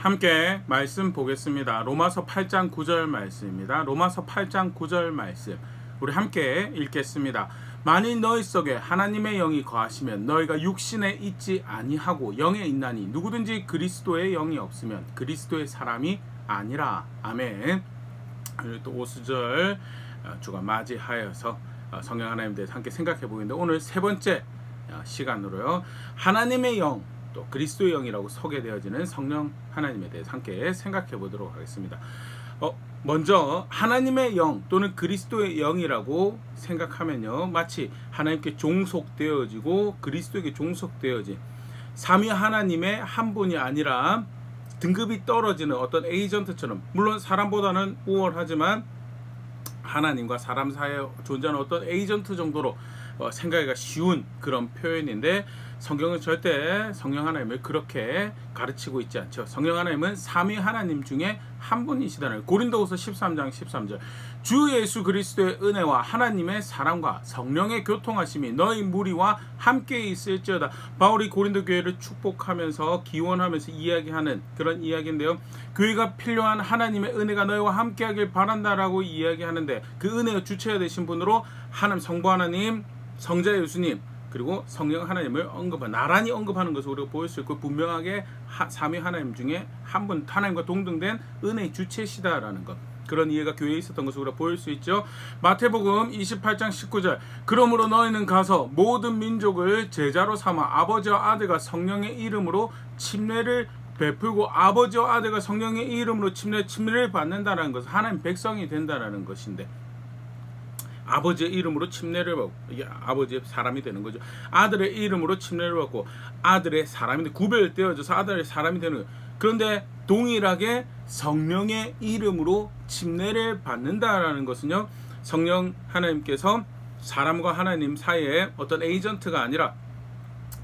함께 말씀 보겠습니다. 로마서 8장 9절 말씀입니다. 로마서 8장 9절 말씀 우리 함께 읽겠습니다. 만일 너희 속에 하나님의 영이 거하시면 너희가 육신에 있지 아니하고 영에 있나니 누구든지 그리스도의 영이 없으면 그리스도의 사람이 아니라. 아멘. 또 오수절 주가 맞이하여서 성령 하나님 대해서 함께 생각해 보겠는데, 오늘 세 번째 시간으로요, 하나님의 영 또 그리스도의 영이라고 소개되어지는 성령 하나님에 대해서 함께 생각해 보도록 하겠습니다. 먼저 하나님의 영 또는 그리스도의 영이라고 생각하면요, 마치 하나님께 종속되어지고 그리스도에게 종속되어진 삼위 하나님의 한 분이 아니라 등급이 떨어지는 어떤 에이전트처럼, 물론 사람보다는 우월하지만 하나님과 사람 사이에 존재하는 어떤 에이전트 정도로 생각하기가 쉬운 그런 표현인데, 성경은 절대 성령 하나님을 그렇게 가르치고 있지 않죠. 성령 하나님은 삼위 하나님 중에 한 분이시다는, 고린도후서 13장 13절 주 예수 그리스도의 은혜와 하나님의 사랑과 성령의 교통하심이 너희 무리와 함께 있을지어다. 바울이 고린도 교회를 축복하면서 기원하면서 이야기하는 그런 이야기인데요, 교회가 필요한 하나님의 은혜가 너희와 함께하길 바란다라고 이야기하는데, 그 은혜의 주체가 되신 분으로 하나님, 성부 하나님, 성자 예수님, 그리고 성령 하나님을 나란히 언급하는 것을 우리가 보일 수 있고, 분명하게 삼위 하나님 중에 한 분, 하나님과 동등된 은혜의 주체시다라는 것, 그런 이해가 교회에 있었던 것을 우리가 보일 수 있죠. 마태복음 28장 19절 그러므로 너희는 가서 모든 민족을 제자로 삼아 아버지와 아들과 성령의 이름으로 침례를 베풀고, 아버지와 아들과 성령의 이름으로 침례를 받는다는 것은 하나님 백성이 된다는 것인데, 아버지의 이름으로 침례를 받고, 이게 아버지의 사람이 되는 거죠. 아들의 이름으로 침례를 받고 아들의 사람이 구별되어져서 아들의 사람이 되는 거예요. 그런데 동일하게 성령의 이름으로 침례를 받는다라는 것은요, 성령 하나님께서 사람과 하나님 사이에 어떤 에이전트가 아니라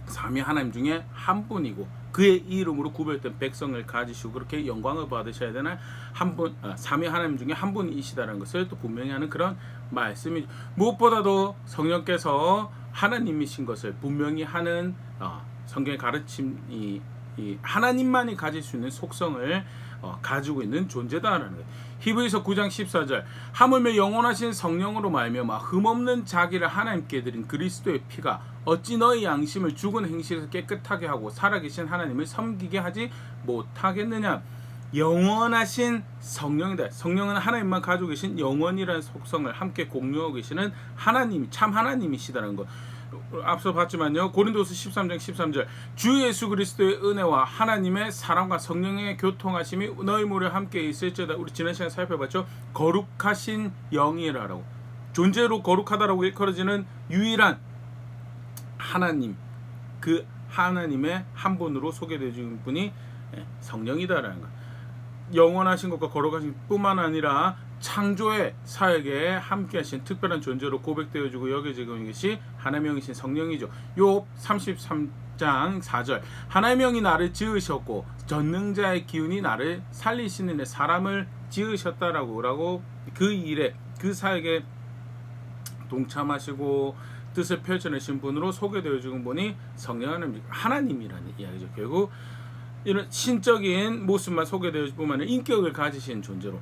삼위 하나님 중에 한 분이고, 그의 이름으로 구별된 백성을 가지시고 그렇게 영광을 받으셔야 되는 한 분, 삼위 하나님 중에 한 분이시다는 것을 또 분명히 하는 그런 말씀이죠. 무엇보다도 성령께서 하나님이신 것을 분명히 하는 성경의 가르침이 하나님만이 가질 수 있는 속성을 가지고 있는 존재다라는 거예요. 히브리서 9장 14절 하물며 영원하신 성령으로 말미암아 흠없는 자기를 하나님께 드린 그리스도의 피가 어찌 너희 양심을 죽은 행실에서 깨끗하게 하고 살아계신 하나님을 섬기게 하지 못하겠느냐. 영원하신 성령이다. 성령은 하나님만 가지고 계신 영원이라는 속성을 함께 공유하고 계시는 하나님, 참 하나님이시다는 것. 앞서 봤지만요, 고린도서 13장 13절 주 예수 그리스도의 은혜와 하나님의 사랑과 성령의 교통하심이 너희 무리와 함께 있을지어다. 우리 지난 시간에 살펴봤죠. 거룩하신 영이라고, 존재로 거룩하다라고 일컬어지는 유일한 하나님, 그 하나님의 한 분으로 소개되어진 분이 성령이다라는 것. 영원하신 것과 거룩하신 뿐만 아니라 창조의 사역에 함께 하신 특별한 존재로 고백되어지고 여겨지고 것이 하나님의 영이신 성령이죠. 욥 33장 4절 하나님의 영이 나를 지으셨고 전능자의 기운이 나를 살리시는 사람을 지으셨다라고 그 일에, 그 사역에 동참하시고 뜻을 펼쳐내신 분으로 소개되어지는 분이 성령 하나님이라는 이야기죠. 결국 이런 신적인 모습만 소개되어질 뿐만 아니라 인격을 가지신 존재로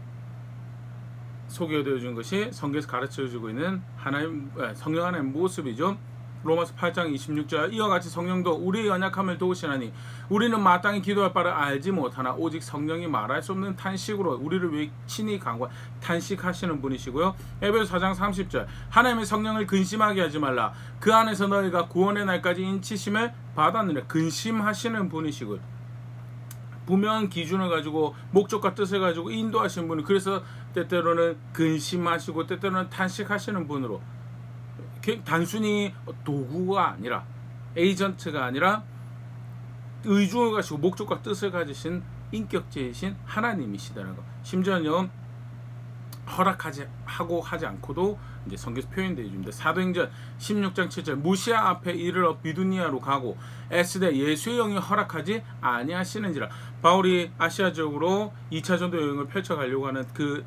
소개되어진 것이 성경에서 가르쳐주고 있는 하나님, 성령 하나님의 모습이죠. 로마서 8장 26절 이와 같이 성령도 우리의 연약함을 도우시나니 우리는 마땅히 기도할 바를 알지 못하나 오직 성령이 말할 수 없는 탄식으로 우리를 위해 친히 간구하 탄식하시는 분이시고요. 에베소 4장 30절 하나님의 성령을 근심하게 하지 말라. 그 안에서 너희가 구원의 날까지 인치심을 받았느니라. 근심하시는 분이시고요. 분명한 기준을 가지고 목적과 뜻을 가지고 인도하시는 분이, 그래서 때때로는 근심하시고 때때로는 탄식하시는 분으로, 단순히 도구가 아니라 에이전트가 아니라 의중을 가지고 목적과 뜻을 가지신 인격체이신 하나님이시다는 것. 심지어는요, 허락하지 하고 하지 않고도 이제 성경에서 표현되어 있습니다. 사도행전 16장 7절 무시아 앞에 이르러 비두니아로 가고 에스대 예수의 영이 허락하지 아니하시는지라. 바울이 아시아 지역으로 2차 전도 여행을 펼쳐가려고 하는 그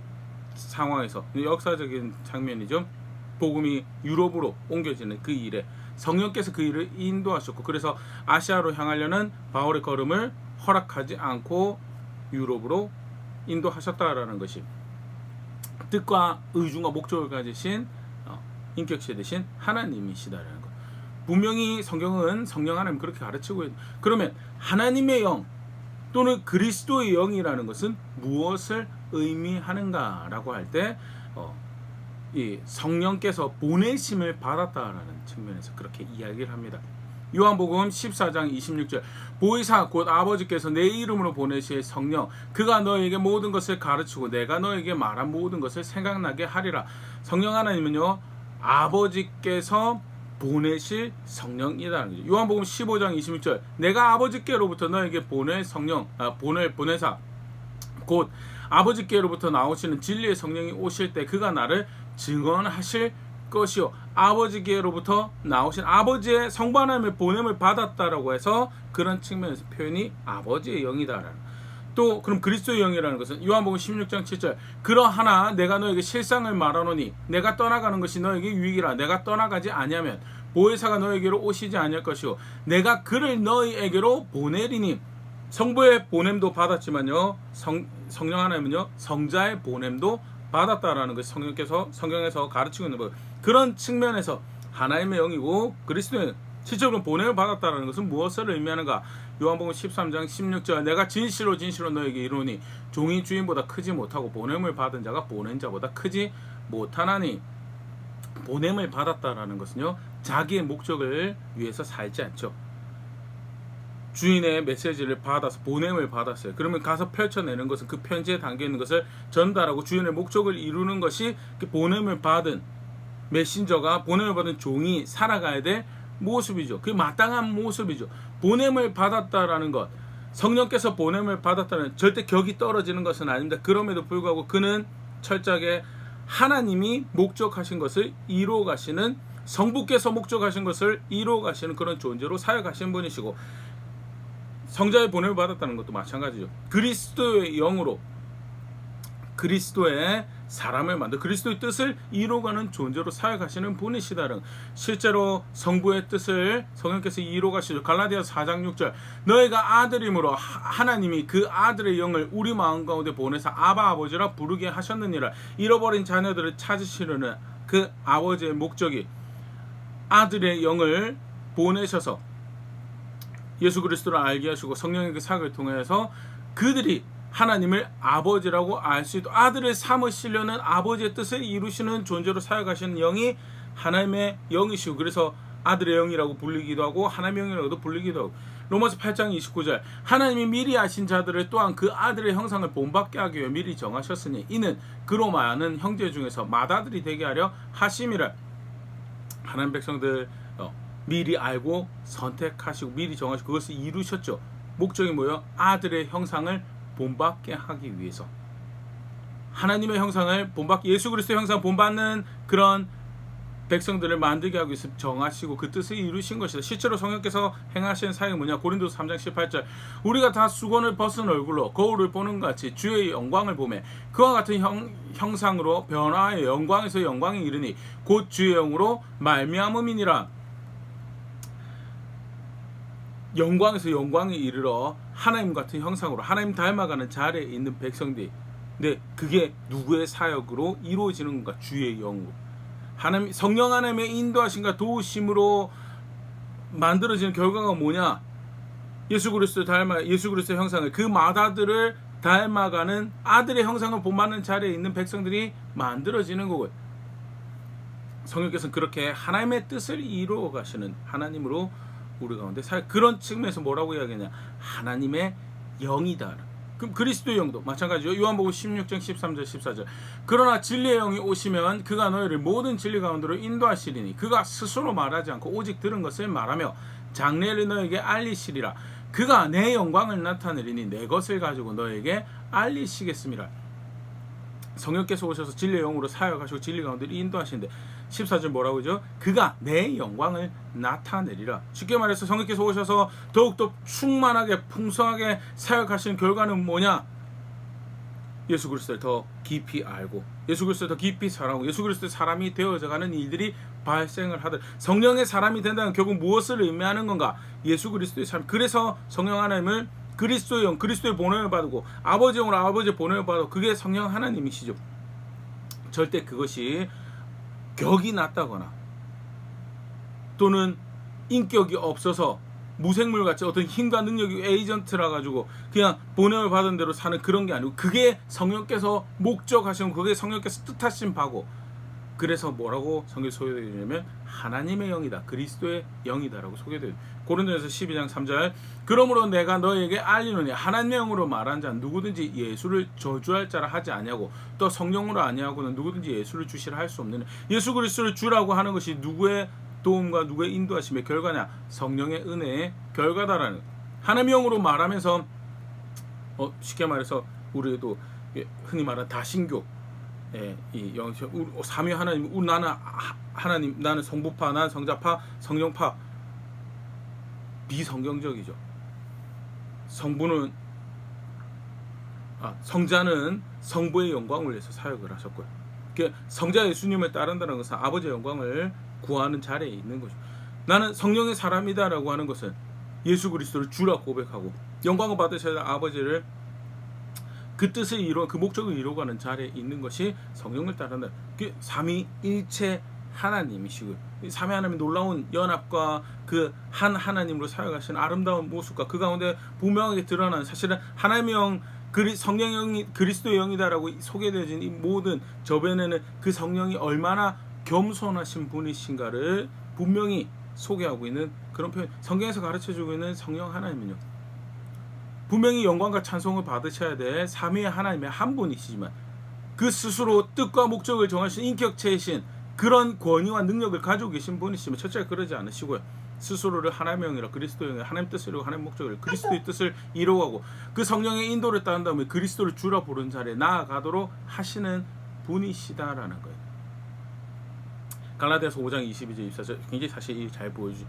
상황에서, 역사적인 장면이죠, 복음이 유럽으로 옮겨지는 그 일에 성령께서 그 일을 인도하셨고, 그래서 아시아로 향하려는 바울의 걸음을 허락하지 않고 유럽으로 인도하셨다라는 것이 뜻과 의중과 목적을 가지신 인격체 되신 하나님이시다라는 것. 분명히 성경은 성령 하나님 그렇게 가르치고 있는. 그러면 하나님의 영 또는 그리스도의 영이라는 것은 무엇을 의미하는가라고 할 때 이 성령께서 보내심을 받았다라는 측면에서 그렇게 이야기를 합니다. 요한복음 14장 26절 보혜사 곧 아버지께서 내 이름으로 보내실 성령 그가 너에게 모든 것을 가르치고 내가 너에게 말한 모든 것을 생각나게 하리라. 성령 하나님은요 아버지께서 보내실 성령이라는 거죠. 요한복음 15장 26절 내가 아버지께로부터 너에게 보낼 성령 보내사 곧 아버지께로부터 나오시는 진리의 성령이 오실 때 그가 나를 증언하실 것이요 아버지께로부터 나오신 아버지의 성부 하나님의 보냄을 받았다라고 해서 그런 측면에서 표현이 아버지의 영이다라는. 또 그럼 그리스도의 영이라는 것은 요한복음 16장 7절 그러하나 내가 너에게 실상을 말하노니 내가 떠나가는 것이 너에게 유익이라. 내가 떠나가지 아니하면 보혜사가 너에게로 오시지 아니할 것이요 내가 그를 너희에게로 보내리니. 성부의 보냄도 받았지만요 성령 하나님은요 성자의 보냄도 받았다라는 것이 성경에서 가르치고 있는 것. 그런 측면에서 하나님의 영이고 그리스도의 영, 실제로 보냄을 받았다는 것은 무엇을 의미하는가? 요한복음 13장 16절 내가 진실로 너에게 이르노니 종이 주인보다 크지 못하고 보냄을 받은 자가 보낸 자보다 크지 못하나니. 보냄을 받았다라는 것은요 자기의 목적을 위해서 살지 않죠. 주인의 메시지를 받아서 보냄을 받았어요. 그러면 가서 펼쳐내는 것은 그 편지에 담겨있는 것을 전달하고 주인의 목적을 이루는 것이 보냄을 받은 메신저가 보냄을 받은 종이 살아가야 될 모습이죠. 그 마땅한 모습이죠. 보냄을 받았다라는 것, 성령께서 보냄을 받았다는 절대 격이 떨어지는 것은 아닙니다. 그럼에도 불구하고 그는 철저하게 하나님이 목적하신 것을 이루어 가시는, 성부께서 목적하신 것을 이루어 가시는 그런 존재로 사역하신 분이시고, 성자의 보냄을 받았다는 것도 마찬가지죠. 그리스도의 영으로 그리스도의 사람을 만들 그리스도의 뜻을 이루어가는 존재로 사역하시는 분이시다는, 실제로 성부의 뜻을 성령께서 이루어가시죠. 갈라디아서 4장 6절 너희가 아들임으로 하나님이 그 아들의 영을 우리 마음 가운데 보내사 아바 아버지라 부르게 하셨느니라. 잃어버린 자녀들을 찾으시려는 그 아버지의 목적이 아들의 영을 보내셔서 예수 그리스도를 알게 하시고 성령의 그 사역을 통해서 그들이 하나님을 아버지라고 알 수 있도록 아들을 삼으시려는 아버지의 뜻을 이루시는 존재로 사역하시는 영이 하나님의 영이시고, 그래서 아들의 영이라고 불리기도 하고 하나님의 영이라고도 불리기도 하고, 로마서 8장 29절 하나님이 미리 아신 자들을 또한 그 아들의 형상을 본받게 하기 위해 미리 정하셨으니 이는 그로 많은 형제 중에서 맏아들이 되게 하려 하심이라. 하나님 백성들 미리 알고 선택하시고 미리 정하시고 그것을 이루셨죠. 목적이 뭐예요? 아들의 형상을 본받게 하기 위해서, 하나님의 형상을 본받게, 예수 그리스도의 형상을 본받는 그런 백성들을 만들게 하기 위해서 정하시고 그 뜻을 이루신 것이다. 실제로 성령께서 행하시는 사역이 뭐냐? 고린도서 3장 18절 우리가 다 수건을 벗은 얼굴로 거울을 보는 것 같이 주의 영광을 보매 그와 같은 형상으로 변화의 영광에서 영광에 이르니 곧 주의 영으로 말미암음이니라. 영광에서 영광에 이르러 하나님 같은 형상으로 하나님 닮아가는 자리에 있는 백성들이, 근데 그게 누구의 사역으로 이루어지는 건가? 주의 영으로, 하나님 성령 하나님의 인도하심과 도우심으로 만들어지는 결과가 뭐냐? 예수 그리스도의 형상을, 그 맏아들을 닮아가는 아들의 형상을 본받는 자리에 있는 백성들이 만들어지는 거고요. 성령께서는 그렇게 하나님의 뜻을 이루어 가시는 하나님으로 우리 가운데 그런 측면에서 뭐라고 이야기하냐? 하나님의 영이다. 그럼 그리스도의 영도 마찬가지죠. 요한복음 16장 13절 14절 그러나 진리의 영이 오시면 그가 너희를 모든 진리 가운데로 인도하시리니 그가 스스로 말하지 않고 오직 들은 것을 말하며 장래를 너에게 알리시리라. 그가 내 영광을 나타내리니 내 것을 가지고 너에게 알리시겠습니다. 성령께서 오셔서 진리의 영으로 사역하시고 진리 가운데로 인도하시는데 14절 뭐라고 하죠? 그가 내 영광을 나타내리라. 쉽게 말해서 성령께서 오셔서 더욱더 충만하게 풍성하게 사역하시는 결과는 뭐냐? 예수 그리스도를 더 깊이 알고 예수 그리스도를 더 깊이 사랑하고 예수 그리스도의 사람이 되어져가는 일들이 발생을 하듯, 성령의 사람이 된다는 결국 무엇을 의미하는 건가? 예수 그리스도의 사람. 그래서 성령 하나님을 그리스도의 영, 그리스도의 본원을 받고 아버지 영으로 아버지의 본원을 받고 그게 성령 하나님이시죠. 절대 그것이 격이 낮다거나 또는 인격이 없어서 무생물같이 어떤 힘과 능력이 에이전트라 가지고 그냥 본원을 받은 대로 사는 그런 게 아니고 그게 성령께서 목적하신, 그게 성령께서 뜻하신 바고, 그래서 뭐라고 성경에 소개되냐면 하나님의 영이다, 그리스도의 영이다라고 소개돼요. 고린도전서 12장 3절 그러므로 내가 너에게 알리노니 하나님의 영으로 말한 자는 누구든지 예수를 저주할 자라 하지 아니하고 또 성령으로 아니하고는 누구든지 예수를 주시라 할 수 없느니, 예수 그리스도를 주라고 하는 것이 누구의 도움과 누구의 인도하심의 결과냐? 성령의 은혜의 결과다라는. 하나님의 영으로 말하면서 쉽게 말해서 우리도 흔히 말하는 다신교, 이 삼위 하나님, 나는 하나님, 나는 성부파, 나는 성자파, 성령파, 비성경적이죠. 성자는 성부의 영광을 위해서 사역을 하셨고요. 성자 예수님을 따른다는 것은 아버지의 영광을 구하는 자리에 있는 거죠. 나는 성령의 사람이다라고 하는 것은 예수 그리스도를 주라 고백하고 영광을 받으셔야 할 아버지를 그 뜻을 이루어 그 목적을 이루어가는 자리에 있는 것이 성령을 따른다. 그 삼위일체 하나님이시고 삼위 하나님의 놀라운 연합과 그 한 하나님으로 사역하시는 아름다운 모습과 그 가운데 분명하게 드러나는, 사실은 하나님의 영, 성령의 영이 그리스도의 영이다라고 소개되어진 이 모든 저변에는 그 성령이 얼마나 겸손하신 분이신가를 분명히 소개하고 있는 그런 표현. 성경에서 가르쳐주고 있는 성령 하나님은요, 분명히 영광과 찬송을 받으셔야 될 삼위의 하나님의 한 분이시지만 그 스스로 뜻과 목적을 정하신 인격체이신 그런 권위와 능력을 가지고 계신 분이시면 첫째 그러지 않으시고요, 스스로를 하나님의 영이라 그리스도의 영이라 하나님 뜻을 이루고 하나님 목적을 그리스도의 뜻을 이루어가고 그 성령의 인도를 따른 다음에 그리스도를 주라 부른 자리에 나아가도록 하시는 분이시다라는 거예요. 갈라디아서 5장 22절 24절 굉장히 사실 잘 보여주죠.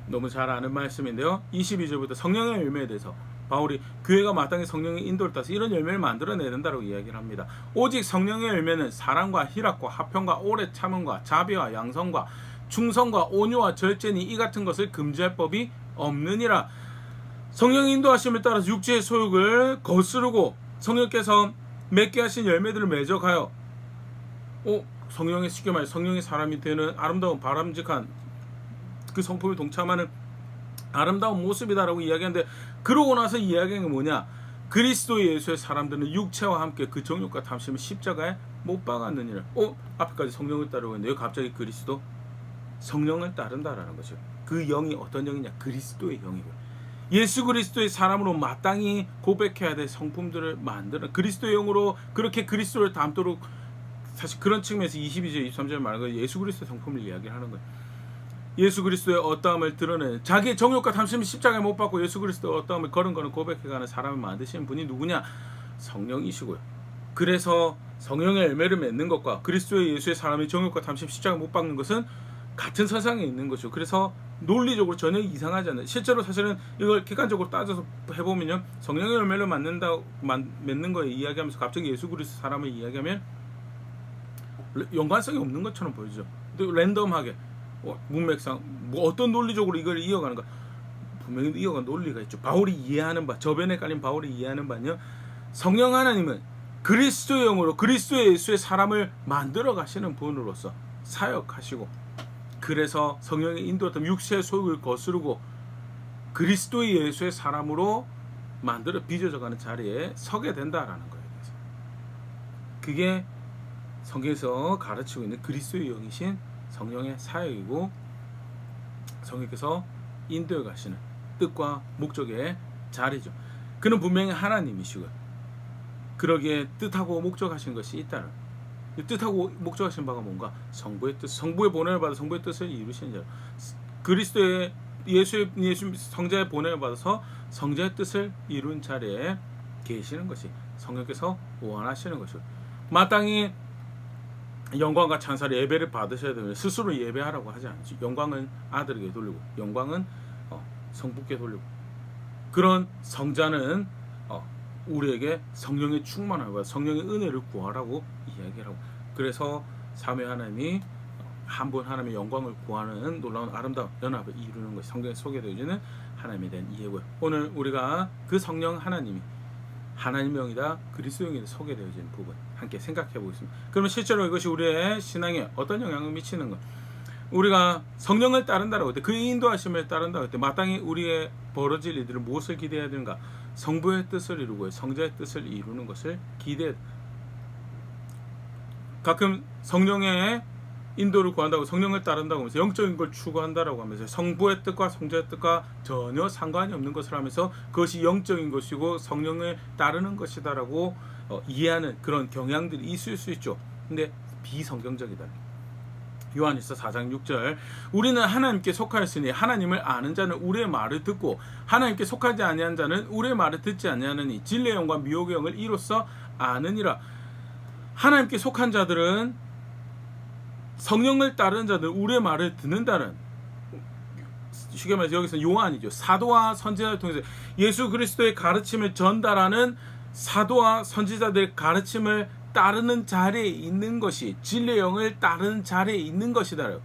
너무 잘 아는 말씀인데요. 22절부터 성령의 열매에 대해서 바울이 교회가 마땅히 성령의 인도를 따서 이런 열매를 만들어내야 된다고 이야기를 합니다. 오직 성령의 열매는 사랑과 희락과 화평과 오래 참음과 자비와 양성과 충성과 온유와 절제니 이 같은 것을 금지할 법이 없느니라. 성령의 인도하심을 따라서 육체의 소욕을 거스르고 성령께서 맺게 하신 열매들을 맺어가요. 성령의, 쉽게 말해 성령의 사람이 되는 아름다운 바람직한 그 성품에 동참하는 아름다운 모습이다라고 이야기하는데, 그러고 나서 이야기하는 게 뭐냐? 그리스도 예수의 사람들은 육체와 함께 그 정욕과 탐심을 십자가에 못 박았느니라. 앞에까지 성령을 따르고 있는데 왜 갑자기 그리스도? 성령을 따른다라는 거죠. 그 영이 어떤 영이냐? 그리스도의 영이고, 예수 그리스도의 사람으로 마땅히 고백해야 될 성품들을 만드는 그리스도의 영으로 그렇게 그리스도를 닮도록, 사실 그런 측면에서 22절 23절 말하는 거예요. 예수 그리스도의 성품을 이야기를 하는 거예요. 예수 그리스도의 어떠함을 드러내는, 자기의 정욕과 탐심을 십자가에 못 박고 예수 그리스도의 어떠함을 걸음걸음 고백해가는 사람을 만드시는 분이 누구냐? 성령이시고요. 그래서 성령의 열매를 맺는 것과 그리스도의 예수의 사람의 정욕과 탐심 십자가에 못 박는 것은 같은 세상에 있는 것이죠. 그래서 논리적으로 전혀 이상하지 않아요. 실제로 사실은 이걸 객관적으로 따져서 해보면요, 성령의 열매를 맺는 거에 이야기하면서 갑자기 예수 그리스도 사람을 이야기하면 연관성이 없는 것처럼 보이죠. 또 랜덤하게 문맥상 어떤 논리적으로 이걸 이어가는가, 분명히 이어간 논리가 있죠. 바울이 이해하는 바, 저변에 깔린 바울이 이해하는 바는요, 성령 하나님은 그리스도의 영으로 그리스도의 예수의 사람을 만들어 가시는 분으로서 사역하시고, 그래서 성령의 인도했던 육체의 소욕을 거스르고 그리스도의 예수의 사람으로 만들어 빚어져가는 자리에 서게 된다라는 거예요. 그게 성경에서 가르치고 있는 그리스도의 영이신 성령의 사역이고, 성령께서 인도해 가시는 뜻과 목적의 자리죠. 그는 분명히 하나님이시고요, 그러기에 뜻하고 목적하신 것이 있다는, 뜻하고 목적하신 바가 뭔가? 성부의 뜻, 성부의 본ön을 받아 성부의 뜻을 이루시는 자, 그리스도의 예수 성자의 본ön을 받아서 성자의 뜻을 이룬 자리에 계시는 것이 성령께서 원하시는 것이고, 마땅히 영광과 찬사를 예배를 받으셔야 되면 스스로 예배하라고 하지 않죠. 영광은 아들에게 돌리고 영광은 성부께 돌리고, 그런 성자는 우리에게 성령의 충만함과 성령의 은혜를 구하라고 이야기를 하고, 그래서 삼위 하나님이 한 분 하나님의 영광을 구하는 놀라운 아름다운 연합을 이루는 것이 성경에 소개되어지는 하나님에 대한 이해고요. 오늘 우리가 그 성령 하나님이 하나님의 영이다, 그리스도의 영이다 소개되어진 부분 함께 생각해 보겠습니다. 그러면 실제로 이것이 우리의 신앙에 어떤 영향을 미치는 것? 우리가 성령을 따른다라고 할 때, 그 인도하심을 따른다고 할 때 마땅히 우리의 벌어질 일들은 무엇을 기대해야 되는가? 성부의 뜻을 이루고 성자의 뜻을 이루는 것을 기대해. 가끔 성령의 인도를 구한다고, 성령을 따른다고 하면서 영적인 걸 추구한다라고 하면서 성부의 뜻과 성자의 뜻과 전혀 상관이 없는 것을 하면서 그것이 영적인 것이고 성령을 따르는 것이다라고 이해하는 그런 경향들이 있을 수 있죠. 근데 비성경적이다. 요한일서 4장 6절, 우리는 하나님께 속하였으니 하나님을 아는 자는 우리의 말을 듣고 하나님께 속하지 아니한 자는 우리의 말을 듣지 아니하느니 진리의 영과 미혹의 영을 이로써 아느니라. 하나님께 속한 자들은, 성령을 따르는 자들은 우리의 말을 듣는다는, 쉽게 말해서 여기서 요한이죠. 사도와 선지자를 통해서 예수 그리스도의 가르침을 전달하는 사도와 선지자들의 가르침을 따르는 자리에 있는 것이, 진리의 영을 따르는 자리에 있는 것이다.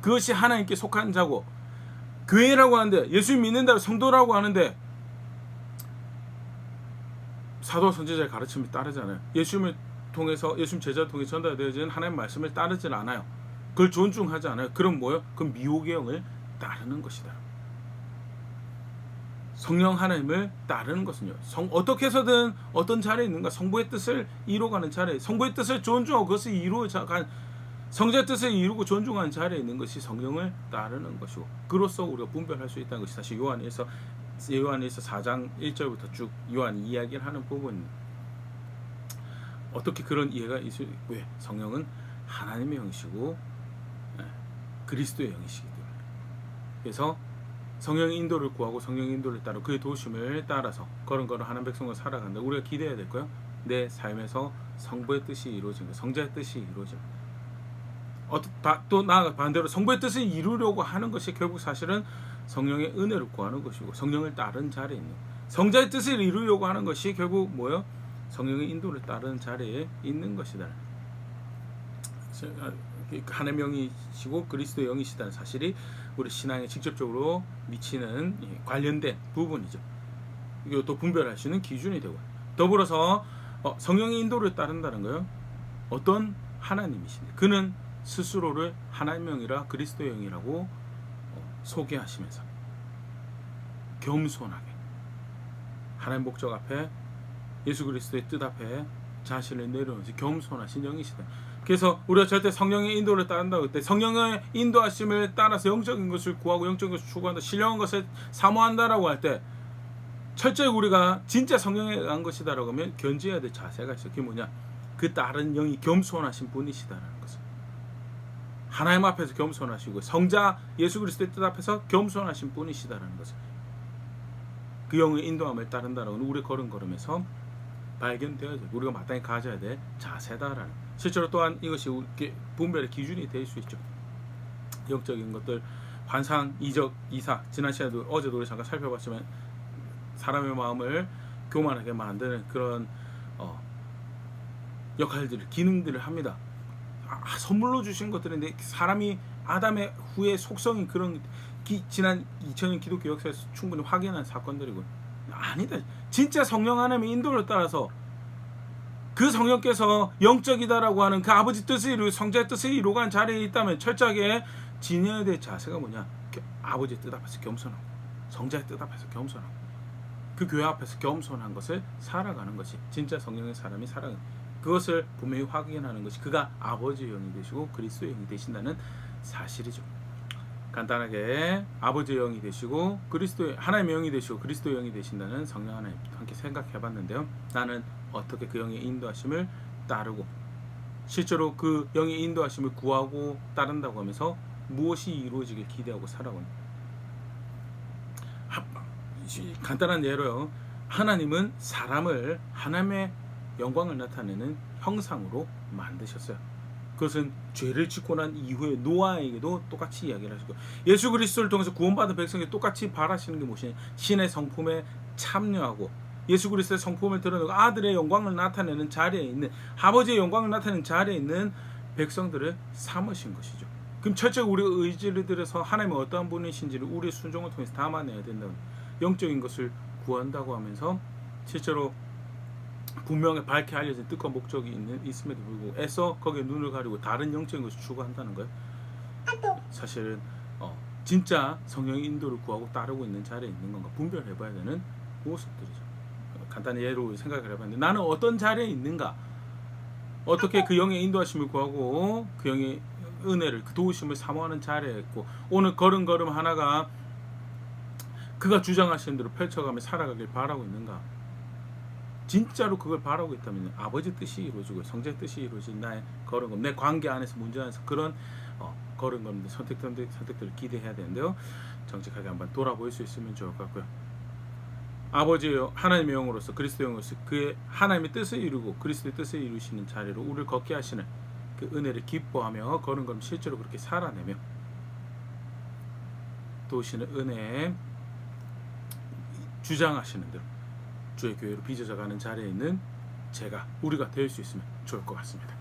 그것이 하나님께 속한 자고, 교회라고 하는데, 예수 믿는다고 성도라고 하는데 사도와 선지자의 가르침을 따르잖아요. 예수님을 통해서, 예수님 제자를 통해 전달되어지는 하나님의 말씀을 따르질 않아요. 그걸 존중하지 않아요. 그럼 뭐예요? 그럼 미혹의 영을 따르는 것이다. 성령 하나님을 따르는 것은요, 어떻게 해서든 어떤 자리에 있는가, 성부의 뜻을 이루어가는 자리에, 성부의 뜻을 존중하고 그것을 이루어가는, 성자의 뜻을 이루고 존중하는 자리에 있는 것이 성령을 따르는 것이고, 그로써 우리가 분별할 수 있다는 것이 사실 요한일서 4장 1절부터 쭉 요한이 이야기를 하는 부분입니다. 어떻게 그런 이해가 있을, 왜? 성령은 하나님의 영이시고 그리스도의 영이시기 때문에. 그래서 성령의 인도를 구하고 성령의 인도를 따르고 그의 도심을 따라서 걸음걸음 하나님 백성과 살아간다. 우리가 기대해야 될 거예요. 내 삶에서 성부의 뜻이 이루어진 것, 성자의 뜻이 이루어진 것. 또 나아가 반대로 성부의 뜻을 이루려고 하는 것이 결국 사실은 성령의 은혜를 구하는 것이고, 성령을 따른 자리에 있는, 성자의 뜻을 이루려고 하는 것이 결국 뭐예요? 성령의 인도를 따르는 자리에 있는 것이다. 하나님의 영이시고 그리스도의 영이시다는 사실이 우리 신앙에 직접적으로 미치는 관련된 부분이죠. 이것도 분별할 수 있는 기준이 되고, 더불어서 성령의 인도를 따른다는 거예요. 어떤 하나님이신데 그는 스스로를 하나님의 영이라 그리스도의 영이라고 소개하시면서 겸손하게 하나님 목적 앞에, 예수 그리스도의 뜻 앞에 자신을 내려놓으면서 겸손하신 영이시다. 그래서 우리가 절대 성령의 인도를 따른다고 할 때, 성령의 인도하심을 따라서 영적인 것을 구하고 영적인 것을 추구한다, 신령한 것을 사모한다라고 할 때 철저히 우리가 진짜 성령에 의한 것이다라고 하면 견지해야 될 자세가 있어요. 그게 뭐냐? 그 다른 영이 겸손하신 분이시다라는 것을, 하나님 앞에서 겸손하시고 성자 예수 그리스도의 뜻 앞에서 겸손하신 분이시다라는 것을, 그 영의 인도함을 따른다라는 우리 걸음걸음에서 발견되어야 돼. 우리가 마땅히 가져야 될 자세다라는. 실제로 또한 이것이 분별의 기준이 될 수 있죠. 영적인 것들, 환상, 이적, 이사, 지난 시간에도 어제도 우리 잠깐 살펴봤지만 사람의 마음을 교만하게 만드는 그런 역할들을, 기능들을 합니다. 선물로 주신 것들인데 사람이 아담의 후에 속성이 그런, 지난 2000년 기독교 역사에서 충분히 확인한 사건들이고, 아니다. 진짜 성령 하나님의 인도를 따라서 그 성령께서 영적이다라고 하는 그 아버지 뜻을 이루고 성자의 뜻을 이루어가는 자리에 있다면 철저하게 지녀야 될 자세가 뭐냐? 아버지의 뜻 앞에서 겸손하고 성자의 뜻 앞에서 겸손하고 그 교회 앞에서 겸손한 것을 살아가는 것이 진짜 성령의 사람이 살아가는, 그것을 분명히 확인하는 것이 그가 아버지의 영이 되시고 그리스도의 영이 되신다는 사실이죠. 간단하게 아버지의 영이 되시고 그리스도의, 하나님의 영이 되시고 그리스도의 영이 되신다는 성령 하나님 함께 생각해봤는데요. 나는 어떻게 그 영의 인도하심을 따르고 실제로 그 영의 인도하심을 구하고 따른다고 하면서 무엇이 이루어지길 기대하고 살아가는, 간단한 예로요. 하나님은 사람을 하나님의 영광을 나타내는 형상으로 만드셨어요. 그것은 죄를 짓고 난 이후에 노아에게도 똑같이 이야기를 하시고, 예수 그리스도를 통해서 구원받은 백성에게 똑같이 바라시는 게 무엇이냐? 신의 성품에 참여하고 예수 그리스도의 성품을 드러내고 아들의 영광을 나타내는 자리에 있는, 아버지의 영광을 나타내는 자리에 있는 백성들을 삼으신 것이죠. 그럼 철저히 우리가 의지를 들여서 하나님은 어떠한 분이신지를 우리의 순종을 통해서 담아내야 된다는 영적인 것을 구한다고 하면서 실제로 분명히 밝게 알려진 뜻과 목적이 있음에도 불구하고 애써 거기에 눈을 가리고 다른 영적인 것을 추구한다는 거예요. 사실은 진짜 성령의 인도를 구하고 따르고 있는 자리에 있는 건가 분별해봐야 되는 모습들이죠. 간단히 예로 생각을 해봤는데 나는 어떤 자리에 있는가, 어떻게 그 영의 인도하심을 구하고 그 영의 은혜를, 그 도우심을 사모하는 자리에 있고 오늘 걸음걸음 하나가 그가 주장하시는 대로 펼쳐가며 살아가길 바라고 있는가. 진짜로 그걸 바라고 있다면 아버지 뜻이 이루어지고 성자의 뜻이 이루어진 나의 걸음걸음, 내 관계 안에서 문제 안에서 그런 걸음걸음들, 선택들을 기대해야 되는데요. 정직하게 한번 돌아볼 수 있으면 좋을 것 같고요. 아버지요, 하나님의 영으로서, 그리스도의 영으로서 그의 하나님의 뜻을 이루고 그리스도의 뜻을 이루시는 자리로 우리를 걷게 하시는 그 은혜를 기뻐하며 걸음걸음 실제로 그렇게 살아내며 도우시는 은혜에 주장하시는 대로 주의 교회로 빚어져 가는 자리에 있는 우리가 될 수 있으면 좋을 것 같습니다.